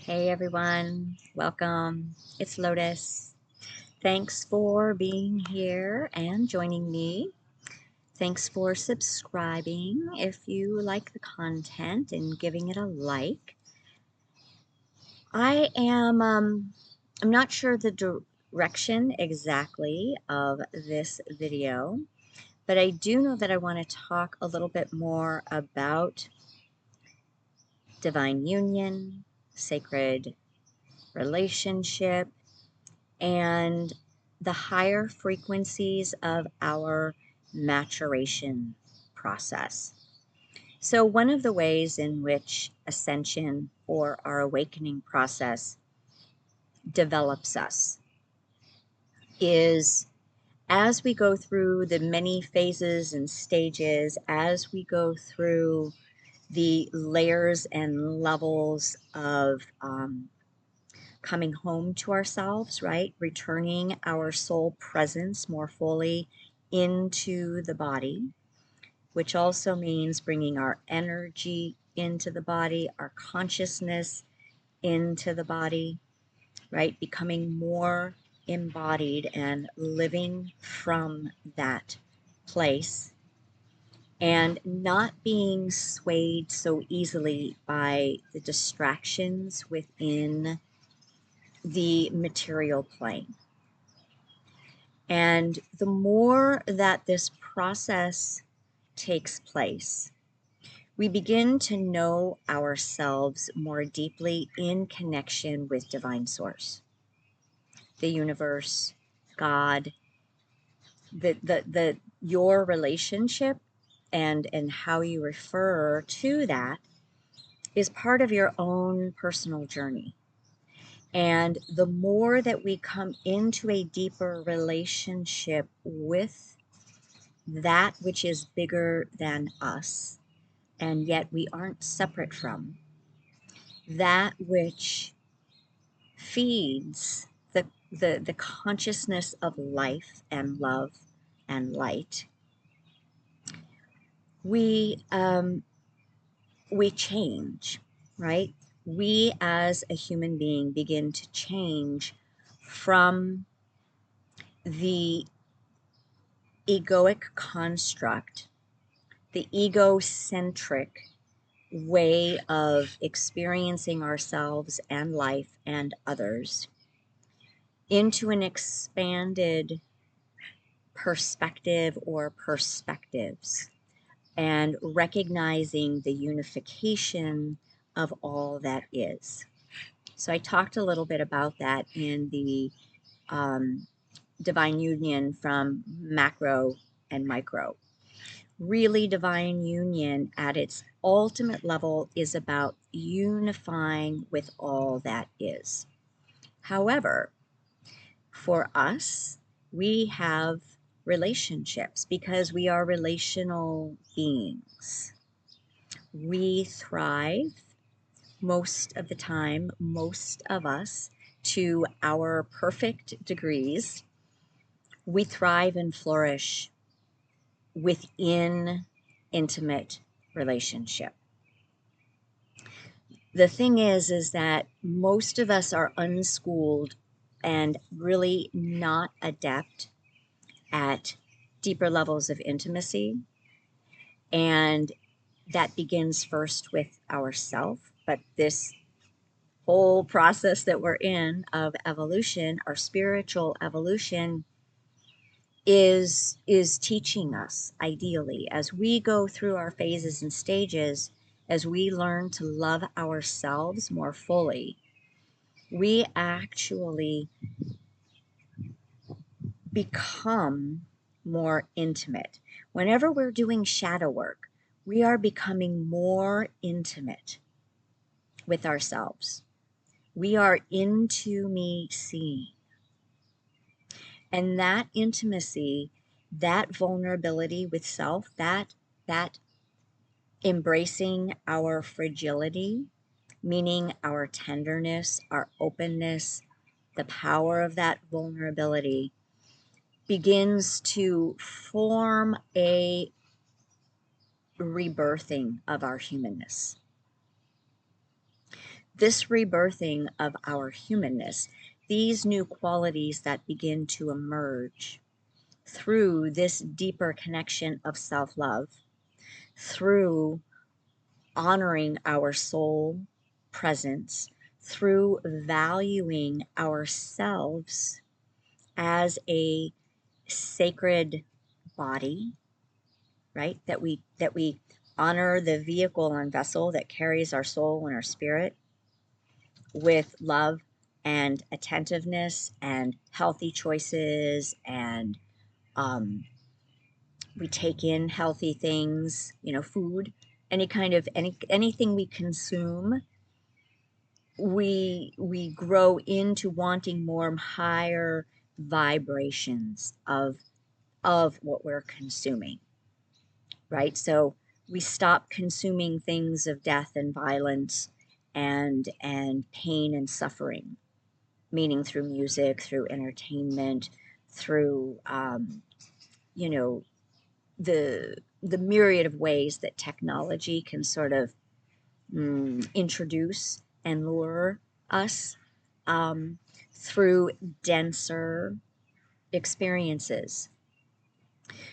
Hey everyone, welcome. It's Lotus. Thanks for being here and joining me. Thanks for subscribing if you like the content and giving it a like. I'm not sure the direction exactly of this video, but I do know that I want to talk a little bit more about divine union, sacred relationship, and the higher frequencies of our maturation process. So, one of the ways in which ascension or our awakening process develops us is as we go through the many phases and stages, as we go through the layers and levels of coming home to ourselves, right? Returning our soul presence more fully into the body, which also means bringing our energy into the body, our consciousness into the body, right? Becoming more embodied and living from that place and not being swayed so easily by the distractions within the material plane. And the more that this process takes place, we begin to know ourselves more deeply in connection with Divine Source, the universe, God, your relationship and how you refer to that is part of your own personal journey. And the more that we come into a deeper relationship with that which is bigger than us, and yet we aren't separate from, that which feeds the consciousness of life and love and light, we change, right? We as a human being begin to change from the egoic construct, the egocentric way of experiencing ourselves and life and others, into an expanded perspective or perspectives, and recognizing the unification of all that is. So I talked a little bit about that in the divine union from macro and micro. Really, divine union at its ultimate level is about unifying with all that is. However, for us, we have relationships because we are relational beings. We thrive most of the time, most of us, to our perfect degrees. We thrive and flourish within intimate relationship. The thing is that most of us are unschooled and really not adept at deeper levels of intimacy. And that begins first with ourself. But this whole process that we're in of evolution, our spiritual evolution, is teaching us, ideally, as we go through our phases and stages, as we learn to love ourselves more fully, we actually become more intimate. Whenever we're doing shadow work, we are becoming more intimate with ourselves. We are into me seeing. And that intimacy, that vulnerability with self, that embracing our fragility, meaning our tenderness, our openness, the power of that vulnerability, begins to form a rebirthing of our humanness. this rebirthing of our humanness, these new qualities that begin to emerge through this deeper connection of self-love, through honoring our soul presence, through valuing ourselves as a sacred body, right? That we honor the vehicle and vessel that carries our soul and our spirit with love and attentiveness and healthy choices, and we take in healthy things, food, anything we consume, we grow into wanting more higher vibrations of what we're consuming, right? So we stop consuming things of death and violence and pain and suffering, meaning through music, through entertainment, through you know the myriad of ways that technology can sort of introduce and lure us um, through denser experiences.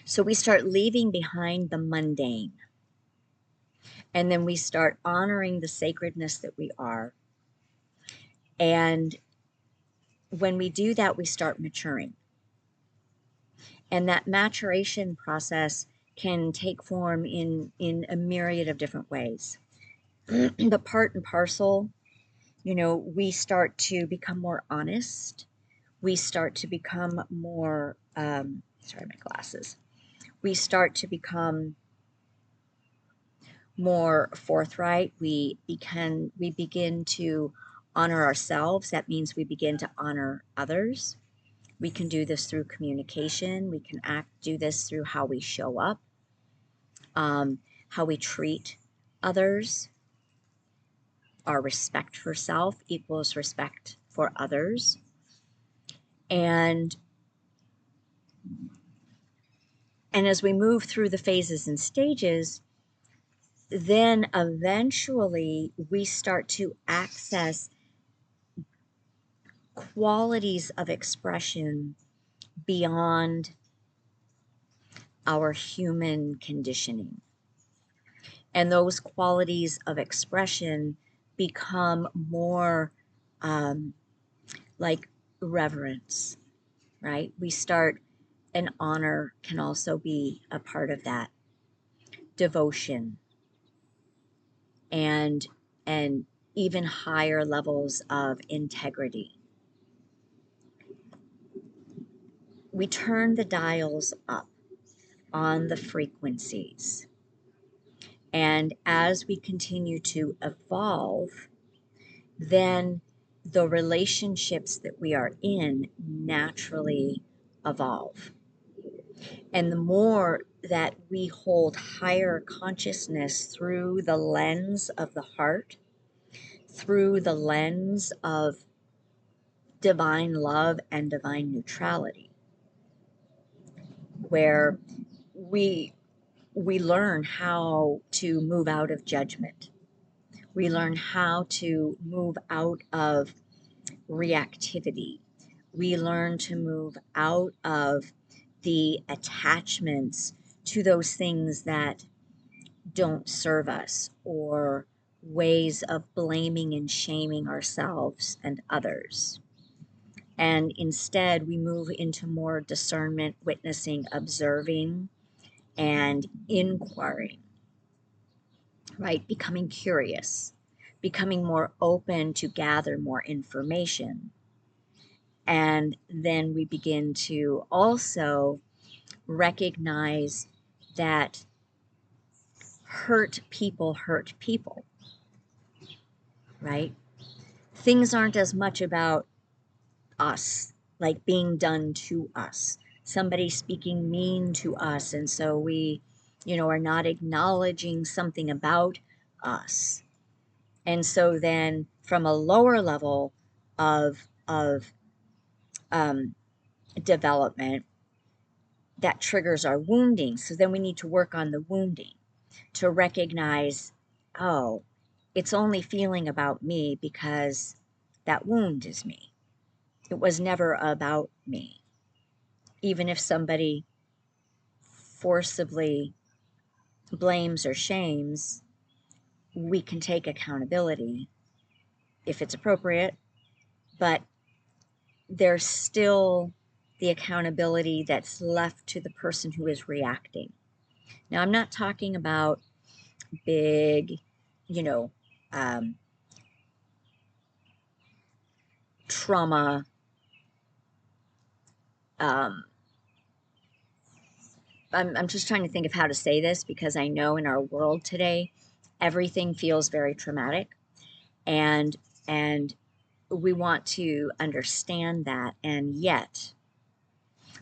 So we start leaving behind the mundane, and then we start honoring the sacredness that we are. And when we do that, we start maturing. And that maturation process can take form in a myriad of different ways. But part and parcel, we start to become more honest. We start to become more, sorry, my glasses. We start to become more forthright. We begin to honor ourselves. That means we begin to honor others. We can do this through communication. We can do this through how we show up, how we treat others. Our respect for self equals respect for others. And as we move through the phases and stages, then eventually we start to access qualities of expression beyond our human conditioning. And those qualities of expression become more like reverence, right? We start, and honor can also be a part of that, devotion, and even higher levels of integrity. We turn the dials up on the frequencies. And as we continue to evolve, then the relationships that we are in naturally evolve. And the more that we hold higher consciousness through the lens of the heart, through the lens of divine love and divine neutrality, where we learn how to move out of judgment. We learn how to move out of reactivity. We learn to move out of the attachments to those things that don't serve us, or ways of blaming and shaming ourselves and others. And instead, we move into more discernment, witnessing, observing, and inquiring, right? Becoming curious, becoming more open to gather more information. And then we begin to also recognize that hurt people, right? Things aren't as much about us, like being done to us, somebody speaking mean to us, and so we, are not acknowledging something about us. And so then from a lower level of development, that triggers our wounding. So then we need to work on the wounding to recognize, oh, it's only feeling about me because that wound is me. It was never about me. Even if somebody forcibly blames or shames, we can take accountability if it's appropriate, but there's still the accountability that's left to the person who is reacting. Now, I'm not talking about big, you know, um, trauma, um, I'm just trying to think of how to say this, because I know in our world today, everything feels very traumatic, and and we want to understand that, and yet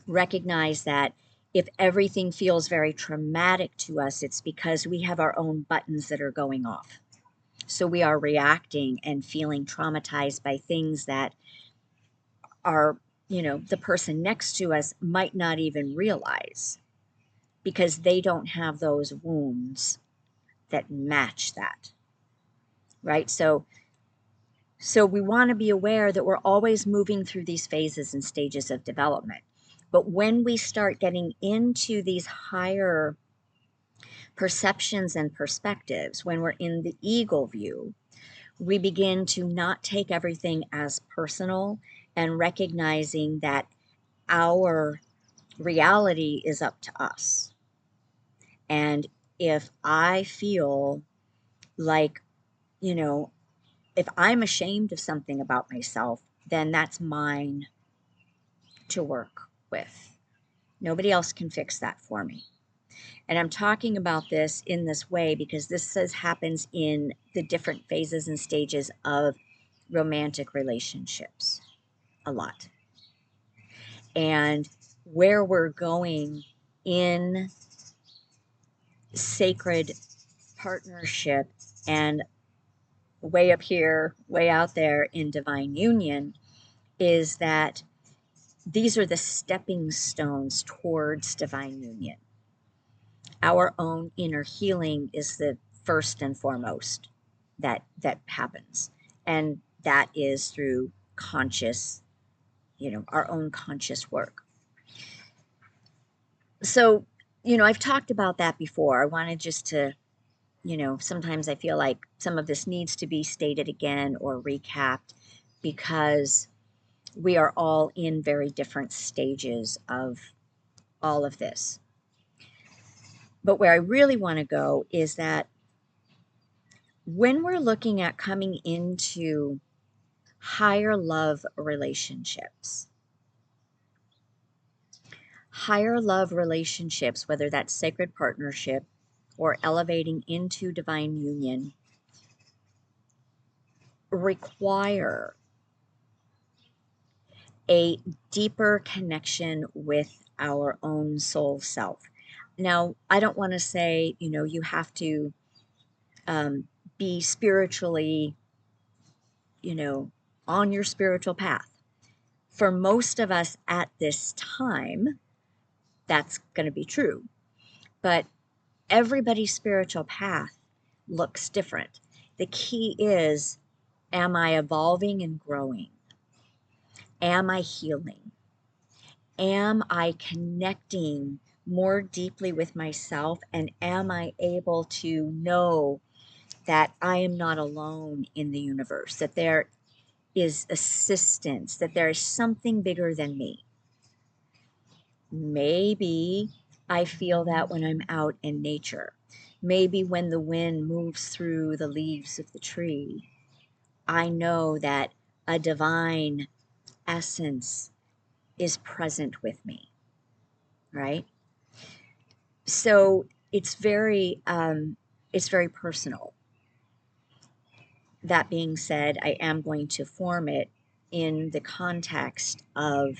recognize that if everything feels very traumatic to us, it's because we have our own buttons that are going off. So we are reacting and feeling traumatized by things that are, the person next to us might not even realize, because they don't have those wounds that match that, right? So we want to be aware that we're always moving through these phases and stages of development. But when we start getting into these higher perceptions and perspectives, when we're in the ego view, we begin to not take everything as personal, and recognizing that our reality is up to us. And if I feel like, you know, if I'm ashamed of something about myself, then that's mine to work with. Nobody else can fix that for me. And I'm talking about this in this way because happens in the different phases and stages of romantic relationships a lot. And where we're going in sacred partnership, and way up here, way out there in divine union, is that these are the stepping stones towards divine union. Our own inner healing is the first and foremost that happens, and that is through conscious, our own conscious work. So, I've talked about that before. I wanted just to, sometimes I feel like some of this needs to be stated again or recapped, because we are all in very different stages of all of this. But where I really want to go is that when we're looking at coming into higher love relationships, whether that's sacred partnership or elevating into divine union, require a deeper connection with our own soul self. Now, I don't want to say, you have to be spiritually, on your spiritual path. For most of us at this time, that's going to be true. But everybody's spiritual path looks different. The key is, am I evolving and growing? Am I healing? Am I connecting more deeply with myself? And am I able to know that I am not alone in the universe, that there is assistance, that there is something bigger than me? Maybe I feel that when I'm out in nature. Maybe when the wind moves through the leaves of the tree, I know that a divine essence is present with me, right? So it's very personal. That being said, I am going to form it in the context of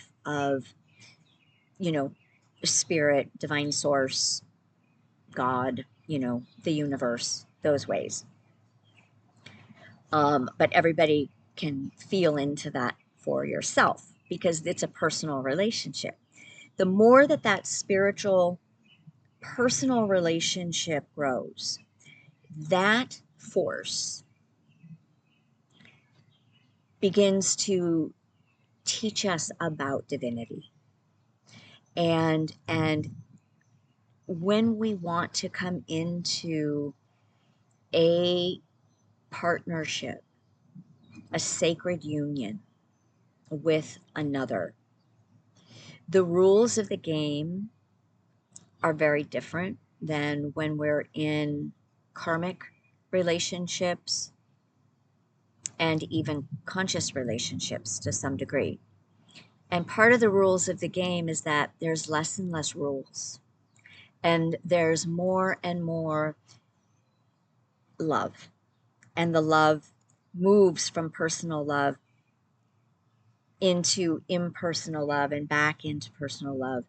spirit, divine source, God, the universe, those ways. But everybody can feel into that for yourself, because it's a personal relationship. The more that spiritual, personal relationship grows, that force begins to teach us about divinity. And when we want to come into a partnership, a sacred union with another, the rules of the game are very different than when we're in karmic relationships and even conscious relationships to some degree. And part of the rules of the game is that there's less and less rules, and there's more and more love. And the love moves from personal love into impersonal love and back into personal love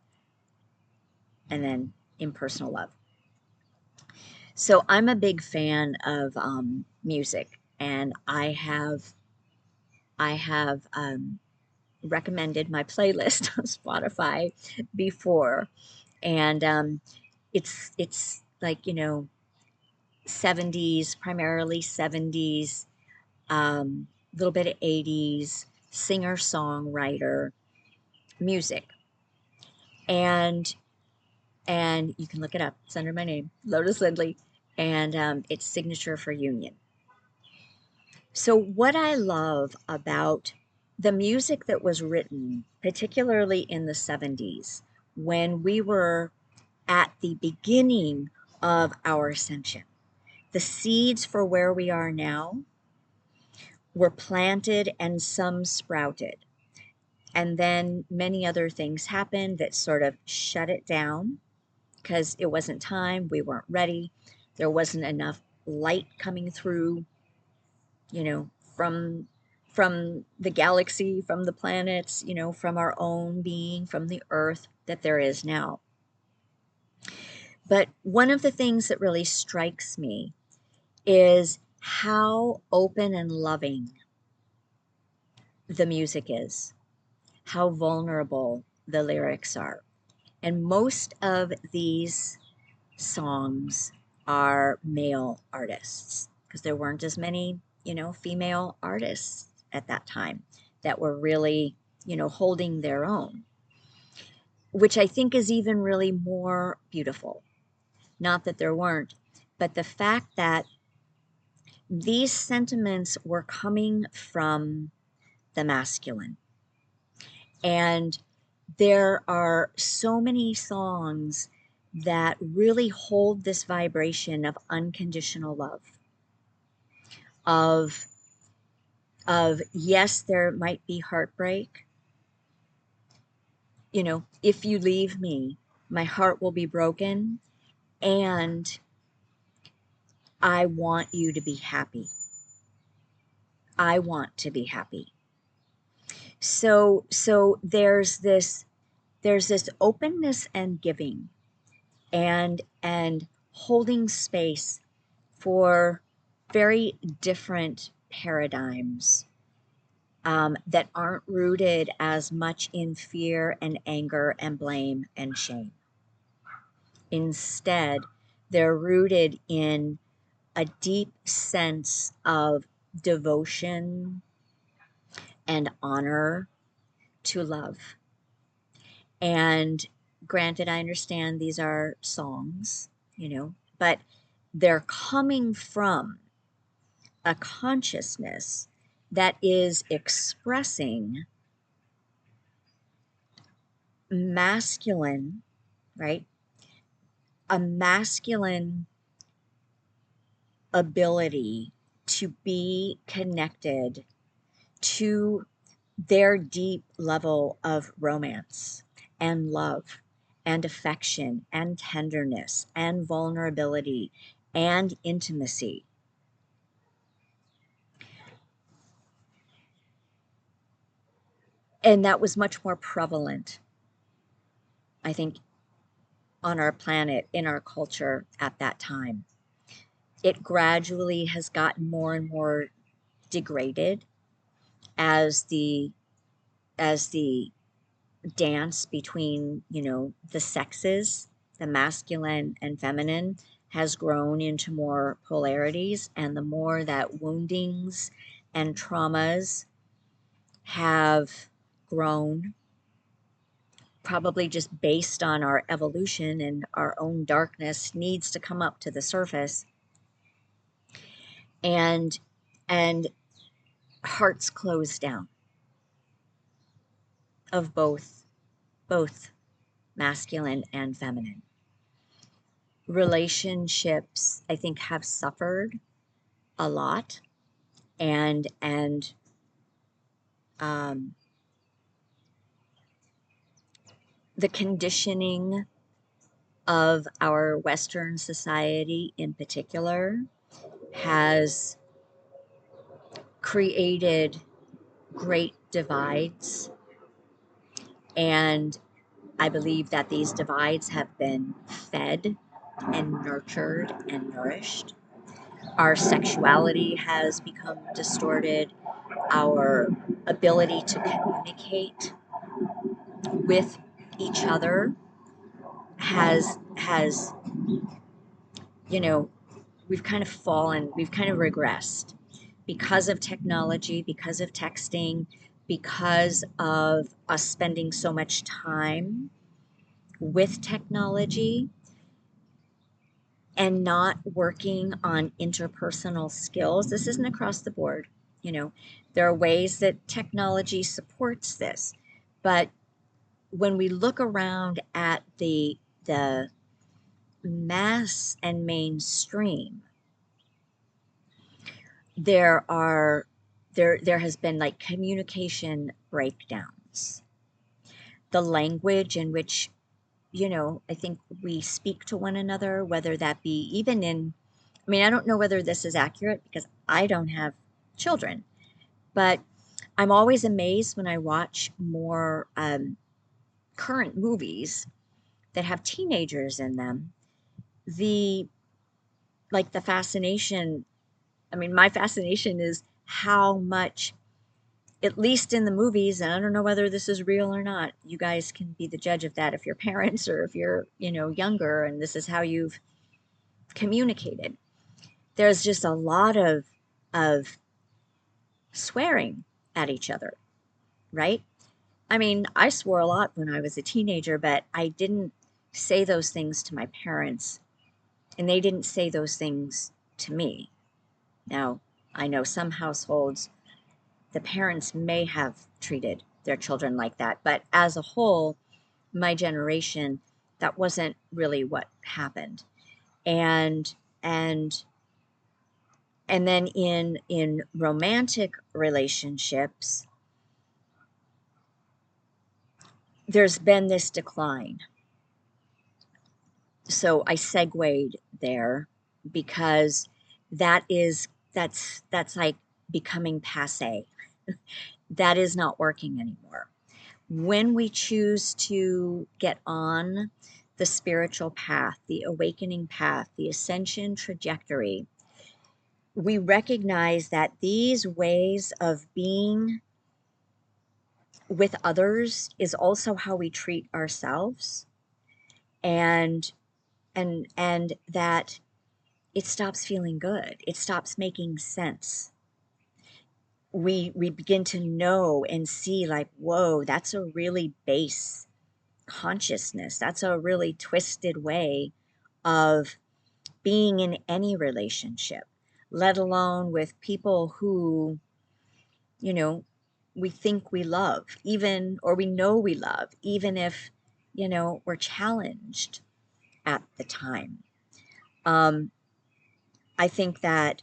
and then impersonal love. So I'm a big fan of music, and I have recommended my playlist on Spotify before, and it's like, 70s, primarily 70s, a little bit of 80s singer songwriter music, and you can look it up. It's under my name, Lotus Lindley, and it's Signature for Union. So what I love about the music that was written, particularly in the 70s, when we were at the beginning of our ascension, the seeds for where we are now were planted and some sprouted. And then many other things happened that sort of shut it down because it wasn't time, we weren't ready, there wasn't enough light coming through, you know, from the galaxy, from the planets, from our own being, from the earth that there is now. But one of the things that really strikes me is how open and loving the music is, how vulnerable the lyrics are. And most of these songs are male artists because there weren't as many, female artists at that time that were really, holding their own, which I think is even really more beautiful. Not that there weren't, but the fact that these sentiments were coming from the masculine. And there are so many songs that really hold this vibration of unconditional love, of yes, there might be heartbreak. If you leave me, my heart will be broken, and I want you to be happy. I want to be happy. So there's this openness and giving and holding space for very different paradigms that aren't rooted as much in fear and anger and blame and shame. Instead, they're rooted in a deep sense of devotion and honor to love. And granted, I understand these are songs, but they're coming from a consciousness that is expressing masculine, right? A masculine ability to be connected to their deep level of romance and love and affection and tenderness and vulnerability and intimacy. And that was much more prevalent, I think, on our planet, in our culture at that time. It gradually has gotten more and more degraded as the dance between, the sexes, the masculine and feminine, has grown into more polarities, and the more that woundings and traumas have grown, probably just based on our evolution, and our own darkness needs to come up to the surface, and and hearts close down of both masculine and feminine. Relationships, I think, have suffered a lot, and the conditioning of our Western society in particular has created great divides, and I believe that these divides have been fed and nurtured and nourished. Our sexuality has become distorted. Our ability to communicate with each other has you know we've kind of fallen, we've kind of regressed because of technology, because of texting, because of us spending so much time with technology and not working on interpersonal skills. This isn't across the board. There are ways that technology supports this, but when we look around at the mass and mainstream, there has been like communication breakdowns. The language in which, I think we speak to one another, whether that be even in, I mean, I don't know whether this is accurate because I don't have children, but I'm always amazed when I watch more current movies that have teenagers in them. The the fascination, I mean, my fascination is how much, at least in the movies, and I don't know whether this is real or not. You guys can be the judge of that if you're parents or if you're, younger and this is how you've communicated. There's just a lot of swearing at each other, right? I mean, I swore a lot when I was a teenager, but I didn't say those things to my parents, and they didn't say those things to me. Now, I know some households, the parents may have treated their children like that, but as a whole, my generation, that wasn't really what happened. And and and then in romantic relationships, there's been this decline. So I segued there because that's like becoming passe. That is not working anymore. When we choose to get on the spiritual path, the awakening path, the ascension trajectory, we recognize that these ways of being with others is also how we treat ourselves, and and that it stops feeling good. It stops making sense. We begin to know and see, like, whoa, that's a really base consciousness. That's a really twisted way of being in any relationship, let alone with people who, you know, we think we love, even, or we know we love, even if, we're challenged at the time. Um, I think that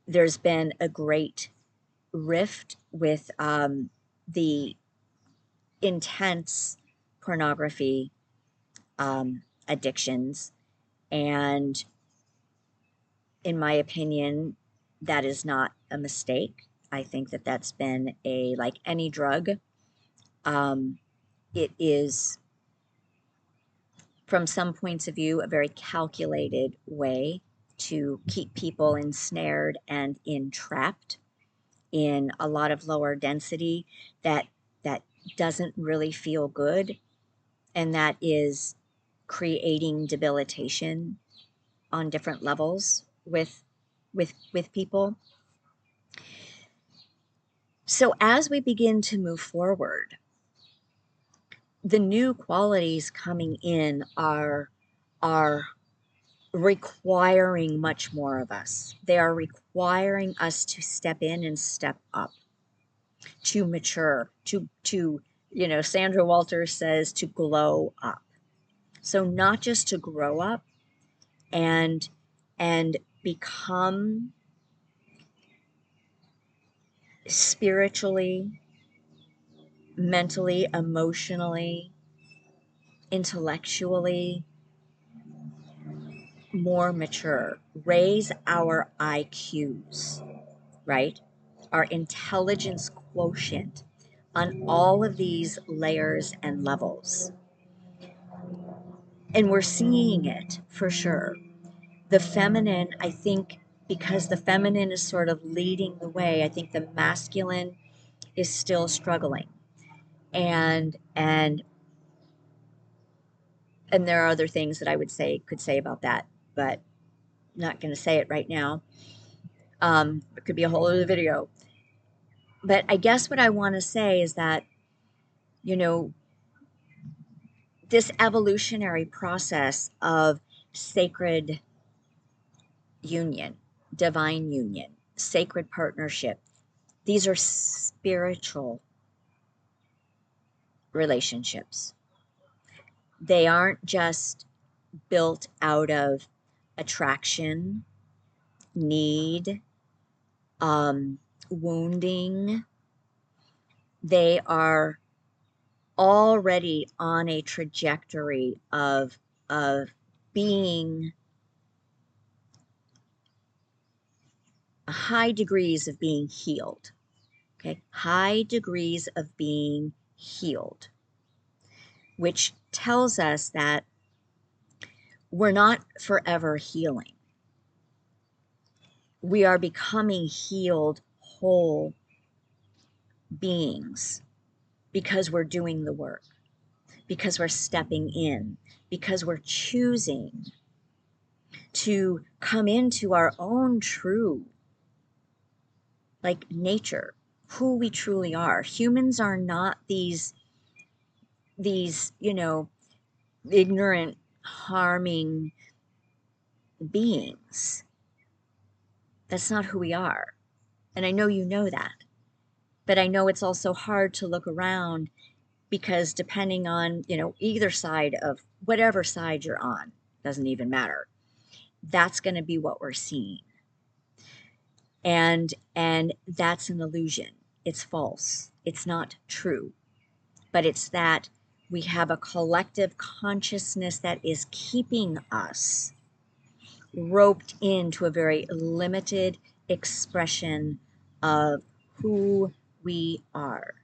there's been a great rift with the intense pornography addictions. And in my opinion, that is not a mistake. I think that that's been like any drug. It is, from some points of view, a very calculated way to keep people ensnared and entrapped in a lot of lower density that that doesn't really feel good, and that is creating debilitation on different levels with people. So as we begin to move forward, the new qualities coming in are requiring much more of us. They are requiring us to step in and step up, to mature, to Sandra Walters says to glow up. So not just to grow up and become spiritually, mentally, emotionally, intellectually more mature, raise our IQs, right? Our intelligence quotient on all of these layers and levels. And we're seeing it for sure. The feminine, I think, because the feminine is sort of leading the way, I think the masculine is still struggling. And there are other things that I could say about that, but I'm not going to say it right now. It could be a whole other video. But I guess what I want to say is that, you know, this evolutionary process of sacred union, divine union, sacred partnership, these are spiritual relationships. They aren't just built out of attraction, need, wounding. They are already on a trajectory of being high degrees of being healed. Okay, high degrees of being healed, which tells us that we're not forever healing. We are becoming healed, whole beings because we're doing the work, because we're stepping in, because we're choosing to come into our own true, like nature, who we truly are. Humans are not these ignorant, harming beings. That's not who we are. And I know you know that. But I know it's also hard to look around because depending on, either side of whatever side you're on, doesn't even matter. That's going to be what we're seeing. And that's an illusion. It's false. It's not true. But it's that we have a collective consciousness that is keeping us roped into a very limited expression of who we are.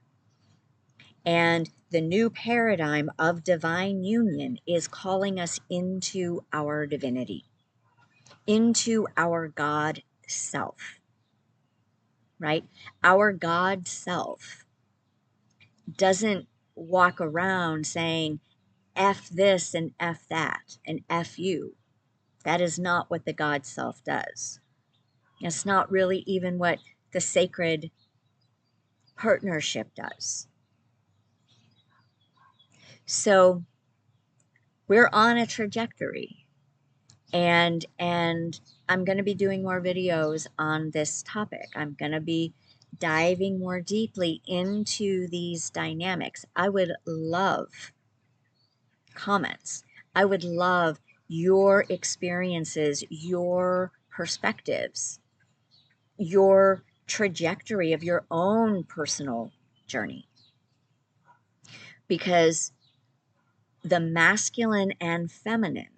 And the new paradigm of divine union is calling us into our divinity, into our God self, right? Our God self doesn't walk around saying, F this and F that and F you. That is not what the God self does. It's not really even what the sacred partnership does. So we're on a trajectory, and I'm going to be doing more videos on this topic. I'm going to be diving more deeply into these dynamics. I would love comments. I would love your experiences, your perspectives, your trajectory of your own personal journey. Because the masculine and feminine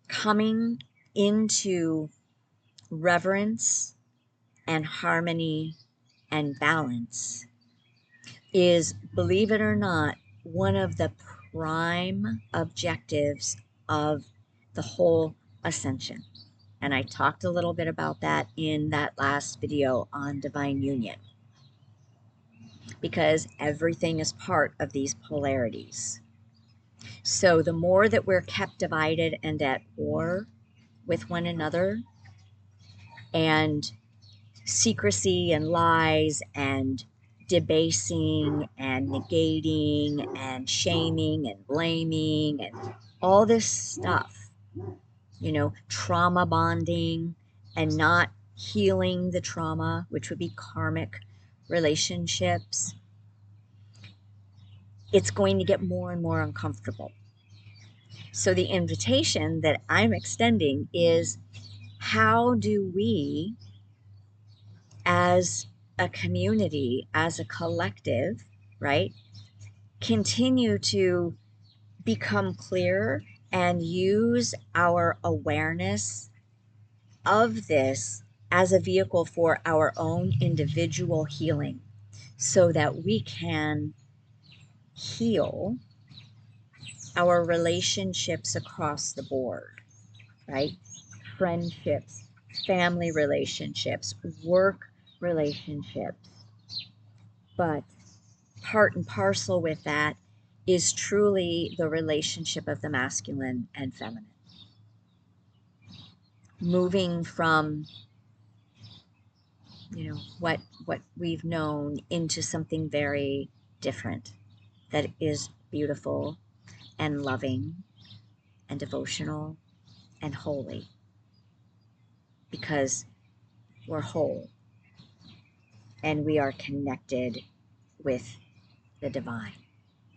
coming into reverence and harmony and balance is, believe it or not, one of the prime objectives of the whole ascension. And I talked a little bit about that in that last video on divine union, because everything is part of these polarities. So the more that we're kept divided and at war with one another, and secrecy and lies and debasing and negating and shaming and blaming and all this stuff, trauma bonding and not healing the trauma, which would be karmic relationships, it's going to get more and more uncomfortable. So the invitation that I'm extending is, how do we, as a community, as a collective, right, continue to become clear and use our awareness of this as a vehicle for our own individual healing so that we can heal our relationships across the board, right? Friendships, family relationships, work relationships. But part and parcel with that is truly the relationship of the masculine and feminine. Moving from, what we've known into something very different that is beautiful and loving and devotional and holy, because we're whole and we are connected with the divine,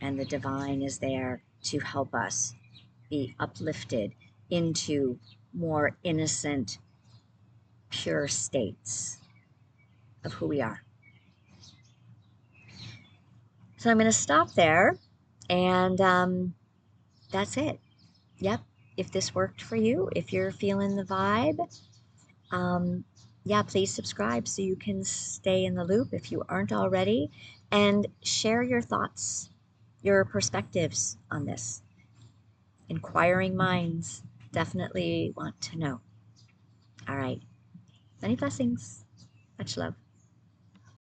and the divine is there to help us be uplifted into more innocent, pure states of who we are. So I'm going to stop there, and that's it. Yep. If this worked for you, if you're feeling the vibe, yeah, please subscribe so you can stay in the loop if you aren't already, and share your thoughts, your perspectives on this. Inquiring minds definitely want to know. All right. Many blessings. Much love.